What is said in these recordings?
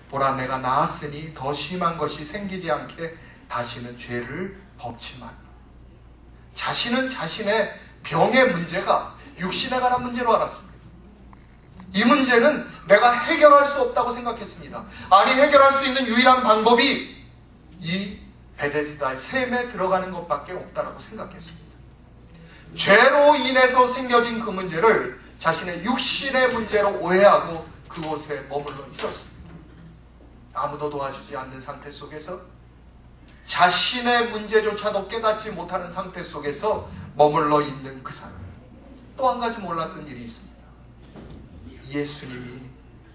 보라, 내가 나았으니 더 심한 것이 생기지 않게 다시는 죄를 범치 말라. 자신은 자신의 병의 문제가 육신에 관한 문제로 알았습니다. 이 문제는 내가 해결할 수 없다고 생각했습니다. 아니, 해결할 수 있는 유일한 방법이 이 베데스다의 샘에 들어가는 것밖에 없다라고 생각했습니다. 죄로 인해서 생겨진 그 문제를 자신의 육신의 문제로 오해하고 그곳에 머물러 있었습니다. 아무도 도와주지 않는 상태 속에서, 자신의 문제조차도 깨닫지 못하는 상태 속에서 머물러 있는 그 사람. 또 한 가지 몰랐던 일이 있습니다. 예수님이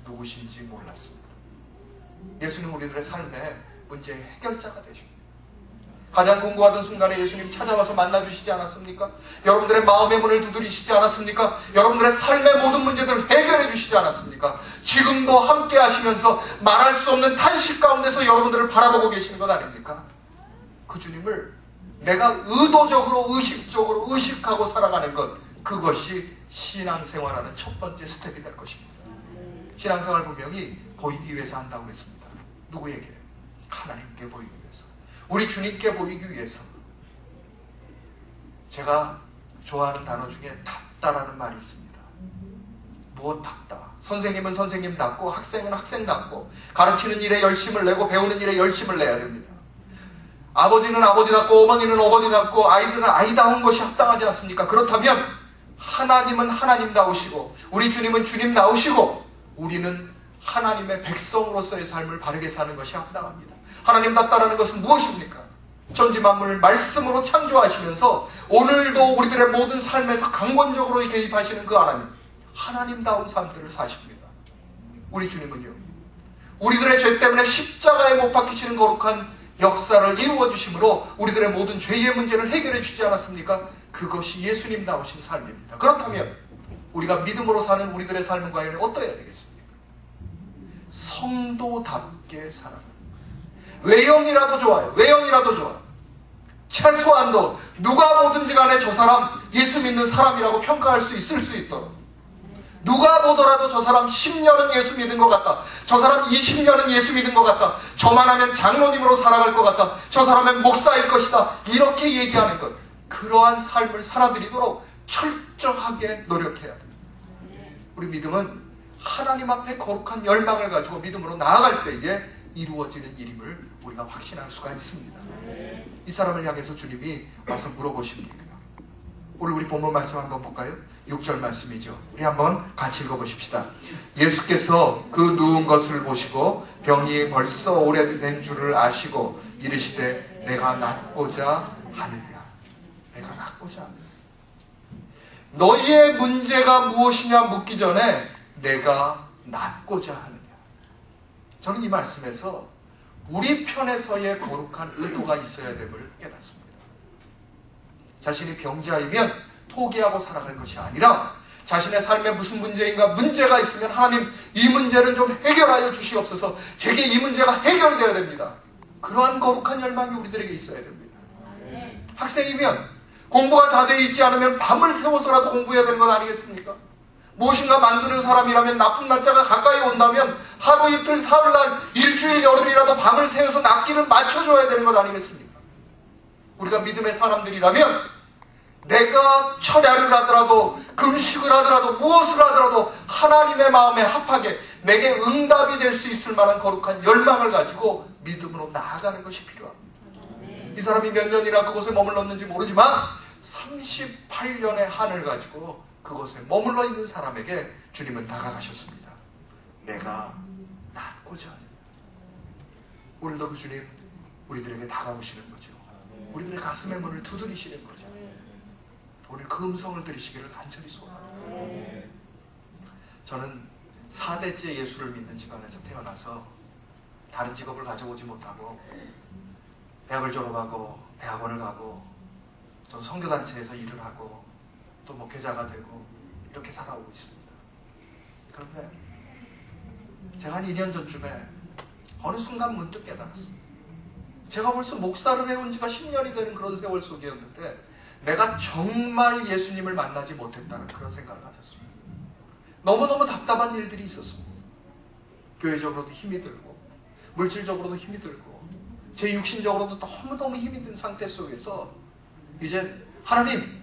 누구신지 몰랐습니다. 예수님 우리들의 삶의 문제의 해결자가 되십니다. 가장 공고하던 순간에 예수님 찾아와서 만나주시지 않았습니까? 여러분들의 마음의 문을 두드리시지 않았습니까? 여러분들의 삶의 모든 문제들을 해결해 주시지 않았습니까? 지금도 함께 하시면서 말할 수 없는 탄식 가운데서 여러분들을 바라보고 계시는 것 아닙니까? 그 주님을 내가 의도적으로 의식적으로 의식하고 살아가는 것, 그것이 신앙생활하는 첫 번째 스텝이 될 것입니다. 신앙생활 분명히 보이기 위해서 한다고 했습니다. 누구에게? 하나님께 보이기 위해서, 우리 주님께 보이기 위해서. 제가 좋아하는 단어 중에 답다라는 말이 있습니다. 무엇 답다? 선생님은 선생님답고 학생은 학생답고 가르치는 일에 열심을 내고 배우는 일에 열심을 내야 됩니다. 아버지는 아버지답고 어머니는 어머니답고 아이들은 아이다운 것이 합당하지 않습니까? 그렇다면 하나님은 하나님다우시고 우리 주님은 주님다우시고 우리는 하나님의 백성으로서의 삶을 바르게 사는 것이 합당합니다. 하나님답다라는 것은 무엇입니까? 전지만물을 말씀으로 창조하시면서 오늘도 우리들의 모든 삶에서 강권적으로 개입하시는 그 하나님, 하나님다운 삶들을 사십니다. 우리 주님은요, 우리들의 죄 때문에 십자가에 못 박히시는 거룩한 역사를 이루어 주심으로 우리들의 모든 죄의 문제를 해결해 주지 않았습니까? 그것이 예수님다우신 삶입니다. 그렇다면 우리가 믿음으로 사는 우리들의 삶은 과연 어떠해야 되겠습니까? 성도답게 살아가는, 외형이라도 좋아요. 외형이라도 좋아요. 최소한도 누가 보든지 간에 저 사람 예수 믿는 사람이라고 평가할 수 있을 수 있도록, 누가 보더라도 저 사람 10년은 예수 믿은 것 같다, 저 사람 20년은 예수 믿은 것 같다, 저만 하면 장로님으로 살아갈 것 같다, 저 사람은 목사일 것이다, 이렇게 얘기하는 것, 그러한 삶을 살아드리도록 철저하게 노력해야 됩니다. 우리 믿음은 하나님 앞에 거룩한 열망을 가지고 믿음으로 나아갈 때에 이루어지는 일임을 우리가 확신할 수가 있습니다. 이 사람을 향해서 주님이 와서 물어보십니다. 오늘 우리 본문 말씀 한번 볼까요? 6절 말씀이죠. 우리 한번 같이 읽어보십시다. 예수께서 그 누운 것을 보시고 병이 벌써 오래된 줄을 아시고 이르시되 내가 낫고자 하느냐. 내가 낫고자 하느냐. 너희의 문제가 무엇이냐 묻기 전에 내가 낫고자 하느냐. 저는 이 말씀에서 우리 편에서의 거룩한 의도가 있어야 됨을 깨닫습니다. 자신이 병자이면 포기하고 살아갈 것이 아니라 자신의 삶에 무슨 문제인가, 문제가 있으면 하나님 이 문제는 좀 해결하여 주시옵소서, 제게 이 문제가 해결되어야 됩니다. 그러한 거룩한 열망이 우리들에게 있어야 됩니다. 학생이면 공부가 다 되어 있지 않으면 밤을 새워서라도 공부해야 되는 것 아니겠습니까? 무엇인가 만드는 사람이라면 나쁜 날짜가 가까이 온다면 하루 이틀 사흘날 일주일 열흘이라도 밤을 새워서 낫기를 맞춰줘야 되는 것 아니겠습니까? 우리가 믿음의 사람들이라면 내가 철야를 하더라도 금식을 하더라도 무엇을 하더라도 하나님의 마음에 합하게 내게 응답이 될 수 있을 만한 거룩한 열망을 가지고 믿음으로 나아가는 것이 필요합니다. 이 사람이 몇 년이나 그곳에 머물렀는지 모르지만 38년의 한을 가지고 그곳에 머물러 있는 사람에게 주님은 다가가셨습니다. 내가 낫고자 하느냐. 오늘도 그 주님 우리들에게 다가오시는 거죠. 우리들의 가슴의 문을 두드리시는 거죠. 오늘 그 음성을 들으시기를 간절히 소원합니다. 저는 4대째 예수를 믿는 집안에서 태어나서 다른 직업을 가져오지 못하고 대학을 졸업하고 대학원을 가고 전 선교단체에서 일을 하고 또 목회자가 되고 이렇게 살아오고 있습니다. 그런데 제가 한 2년 전쯤에 어느 순간 문득 깨달았습니다. 제가 벌써 목사를 해온 지가 10년이 되는 그런 세월 속이었는데 내가 정말 예수님을 만나지 못했다는 그런 생각을 가졌습니다. 너무너무 답답한 일들이 있었습니다. 교회적으로도 힘이 들고 물질적으로도 힘이 들고 제 육신적으로도 너무너무 힘이 든 상태 속에서 이제 하나님,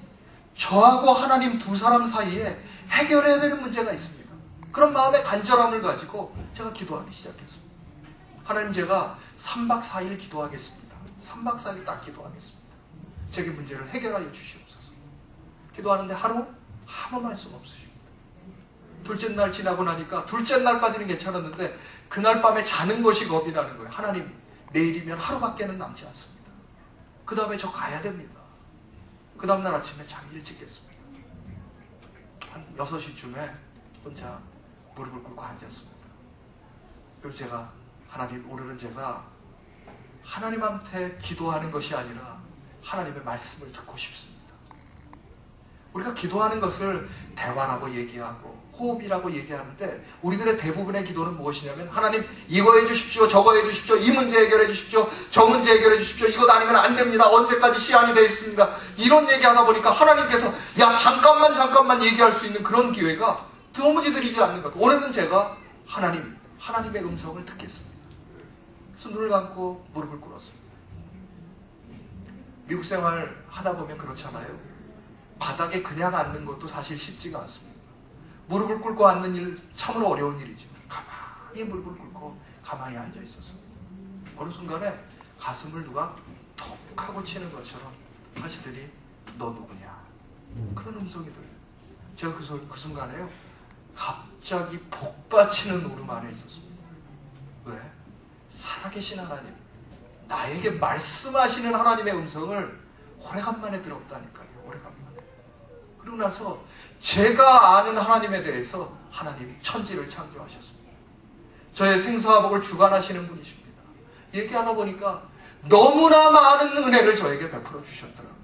저하고 하나님 두 사람 사이에 해결해야 되는 문제가 있습니다. 그런 마음의 간절함을 가지고 제가 기도하기 시작했습니다. 하나님, 제가 3박 4일 기도하겠습니다. 3박 4일 딱 기도하겠습니다. 제게 문제를 해결하여 주시옵소서. 기도하는데 하루 아무 말씀 없으십니다. 둘째 날 지나고 나니까 둘째 날까지는 괜찮았는데 그날 밤에 자는 것이 겁이 나는 거예요. 하나님, 내일이면 하루밖에는 남지 않습니다. 그 다음에 저 가야 됩니다. 그 다음날 아침에 잠 일찍 깼습니다. 한 6시쯤에 혼자 무릎을 꿇고 앉았습니다. 그리고 제가, 하나님, 오늘은 제가 하나님한테 기도하는 것이 아니라 하나님의 말씀을 듣고 싶습니다. 우리가 기도하는 것을 대화라고 얘기하고 호흡이라고 얘기하는데 우리들의 대부분의 기도는 무엇이냐면, 하나님 이거 해주십시오, 저거 해주십시오, 이 문제 해결해 주십시오, 저 문제 해결해 주십시오, 이것 아니면 안 됩니다, 언제까지 시한이 되어 있습니다, 이런 얘기하다 보니까 하나님께서 야 잠깐만 얘기할 수 있는 그런 기회가 도무지 드리지 않는 것. 오늘은 제가 하나님의 음성을 듣겠습니다. 그래서 눈을 감고 무릎을 꿇었습니다. 미국 생활 하다 보면 그렇잖아요. 바닥에 그냥 앉는 것도 사실 쉽지가 않습니다. 무릎을 꿇고 앉는 일 참으로 어려운 일이죠. 가만히 무릎을 꿇고 가만히 앉아 있었습니다. 어느 순간에 가슴을 누가 톡 하고 치는 것처럼 하시더니 너 누구냐? 그런 음성이 들려요. 제가 그 순간에요, 갑자기 복받치는 울음 안에 있었습니다. 왜? 살아계신 하나님, 나에게 말씀하시는 하나님의 음성을 오래간만에 들었다니까요. 오래간만에. 그러고 나서 제가 아는 하나님에 대해서, 하나님 천지를 창조하셨습니다. 저의 생사화복을 주관하시는 분이십니다. 얘기하다 보니까 너무나 많은 은혜를 저에게 베풀어 주셨더라고요.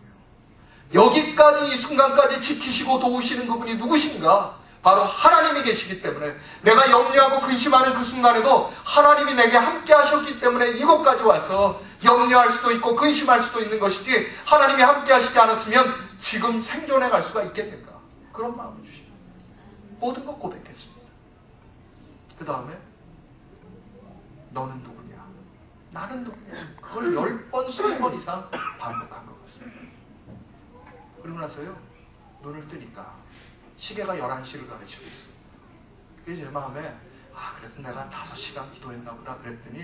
여기까지, 이 순간까지 지키시고 도우시는 그분이 누구신가? 바로 하나님이 계시기 때문에, 내가 염려하고 근심하는 그 순간에도 하나님이 내게 함께 하셨기 때문에 이곳까지 와서 염려할 수도 있고 근심할 수도 있는 것이지, 하나님이 함께 하시지 않았으면 지금 생존해 갈 수가 있겠는가? 그런 마음을 주십니다. 모든 것 고백했습니다. 그 다음에 너는 누구냐? 나는 누구냐? 그걸 10번, 20번 이상 반복한 것 같습니다. 그러고 나서요, 눈을 뜨니까 시계가 11시를 가르치고 있습니다. 그게 제 마음에, 그래도 내가 5시간 기도했나 보다 그랬더니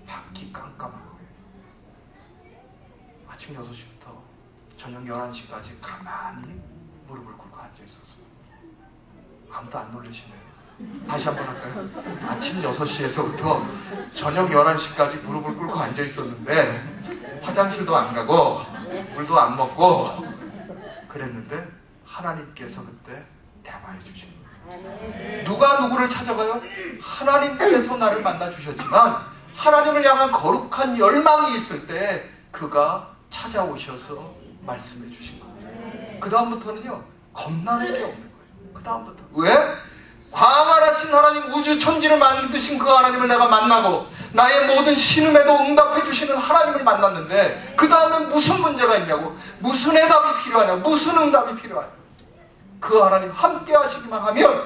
밖이 깜깜한 거예요. 아침 6시부터 저녁 11시까지 가만히 무릎을 꿇고 앉아 있었어요. 아무도 안 놀라시네요. 다시 한번 할까요? 아침 6시에서부터 저녁 11시까지 무릎을 꿇고 앉아 있었는데 화장실도 안 가고 물도 안 먹고 그랬는데 하나님께서 그때 대화해 주신 거예요. 누가 누구를 찾아가요? 하나님께서 나를 만나 주셨지만 하나님을 향한 거룩한 열망이 있을 때 그가 찾아오셔서 말씀해 주신 거예요. 그 다음부터는요, 겁나는 게 없는 거예요. 그 다음부터. 왜? 광활하신 하나님, 우주 천지를 만드신 그 하나님을 내가 만나고 나의 모든 신음에도 응답해 주시는 하나님을 만났는데 그 다음에 무슨 문제가 있냐고, 무슨 해답이 필요하냐고, 무슨 응답이 필요하냐고. 그 하나님 함께 하시기만 하면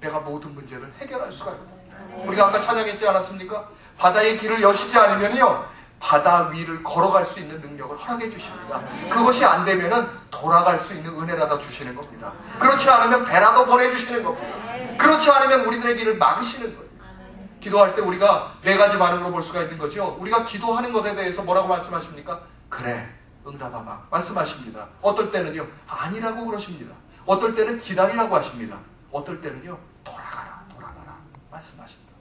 내가 모든 문제를 해결할 수가 있다. 우리가 아까 찬양했지 않았습니까? 바다의 길을 여시지 않으면요, 바다 위를 걸어갈 수 있는 능력을 허락해 주십니다. 그것이 안 되면은 돌아갈 수 있는 은혜라도 주시는 겁니다. 그렇지 않으면 배라도 보내주시는 겁니다. 그렇지 않으면 우리들의 길을 막으시는 거예요. 기도할 때 우리가 4가지 반응으로 볼 수가 있는 거죠. 우리가 기도하는 것에 대해서 뭐라고 말씀하십니까? 그래, 응답하마 말씀하십니다. 어떨 때는요, 아니라고 그러십니다. 어떨 때는 기다리라고 하십니다. 어떨 때는요, 돌아가라 말씀하십니다.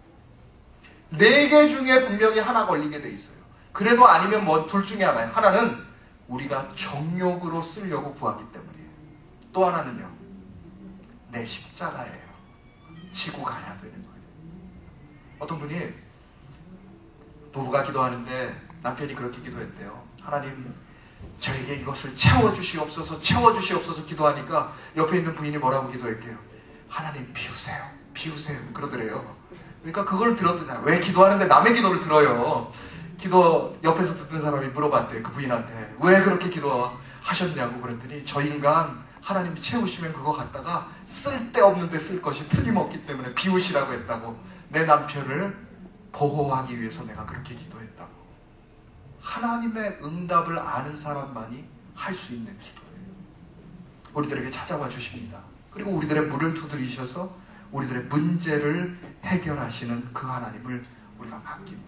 4개 중에 분명히 하나 걸리게 돼 있어요. 그래도 아니면 뭐 둘 중에 하나예요. 하나는 우리가 정욕으로 쓰려고 구하기 때문이에요. 또 하나는요, 내 십자가예요. 지고 가야 되는 거예요. 어떤 분이 부부가 기도하는데 남편이 그렇게 기도했대요. 하나님, 저에게 이것을 채워주시옵소서 기도하니까 옆에 있는 부인이 뭐라고 기도했게요? 하나님 비우세요 그러더래요. 그러니까 그걸 들었더니, 왜 기도하는데 남의 기도를 들어요? 기도 옆에서 듣던 사람이 물어봤대요. 그 부인한테 왜 그렇게 기도하셨냐고 그랬더니, 저 인간 하나님이 채우시면 그거 갖다가 쓸데없는 데 쓸 것이 틀림없기 때문에 비우시라고 했다고. 내 남편을 보호하기 위해서 내가 그렇게 기도했다고. 하나님의 응답을 아는 사람만이 할 수 있는 기도예요. 우리들에게 찾아와 주십니다. 그리고 우리들의 문을 두드리셔서 우리들의 문제를 해결하시는 그 하나님을 우리가 맡깁니다.